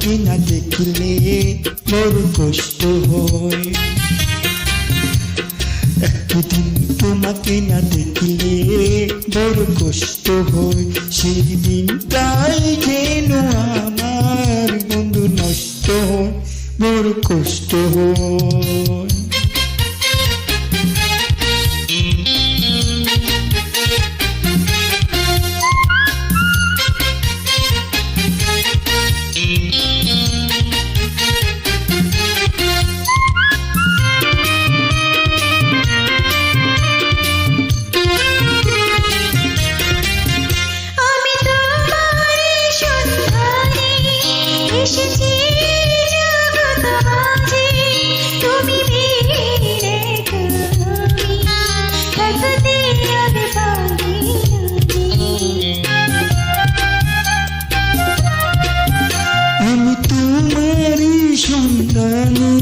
তোমাকে না দেখলে বড় কষ্ট হয়। একদিন তোমাকে না দেখলে বড় কষ্ট হয়, সেই দিনটাই যেন আমার বন্ধু নষ্ট হয়, বড় কষ্ট হয়। আমি তোমারই সন্ধানে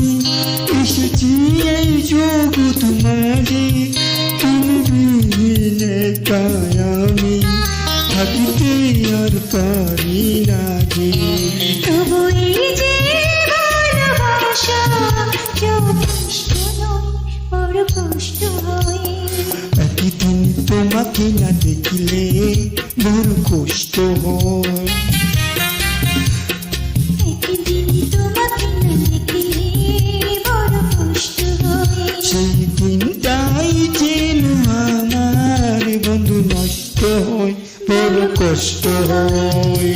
এসেছি এই জগৎ মাঝে, তুমি বিহীন একাই আমি থাকিতে আর পারি না যে। তবু এই যে ভালোবাসা কষ্ট নয়, বড় কষ্ট হয়। একদিন তোমাকে না দেখলে বড় কষ্ট হয়। একদিন তোমাকে না দেখলে বড় কষ্ট হয়, সেই দিনটাই যেন আমার বন্ধু নষ্ট হয়, বড় কষ্ট হয়।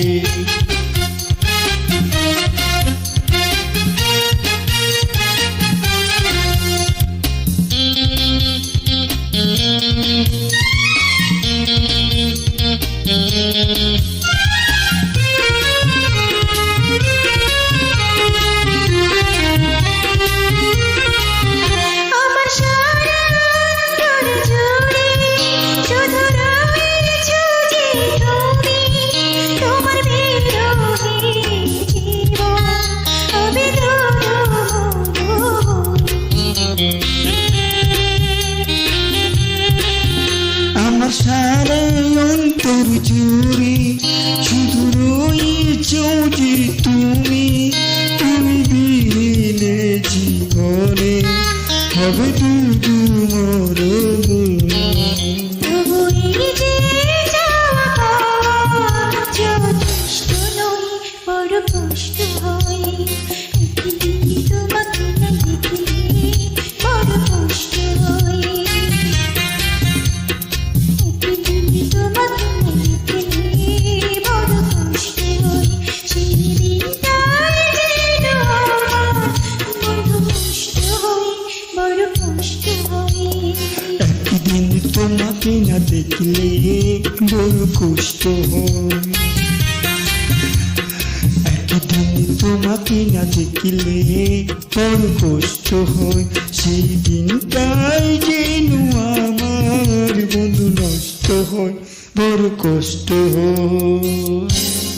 আমার সারা অন্তর জুড়ে শুধু রয়েছো যে তুমি, তোমার বিরহে জীবন হবে আমার সারা অন্তর জুড়ে শুধু রয়েছ যে তুমি, তুমি বিহীনে জীবনে হবে শুধু মরণ। তবু এই যে যাওয়া যথেষ্ট নয়, বড় কষ্ট হয়। একদিন তোমাকে না দেখলে বড় কষ্ট হয়। একদিন তোমাকে না দেখলে বড় কষ্ট হয়, সেই দিনটাই যেন আমার বড় কষ্ট হয়, বড় কষ্ট হয়। একদিন তোমাকে না দেখলে বড় কষ্ট হয়। একদিন তোমাকে না দেখলে বড় কষ্ট হয়, সেই দিনটাই যেন আমার বন্ধু নষ্ট হয়, বড় কষ্ট হয়।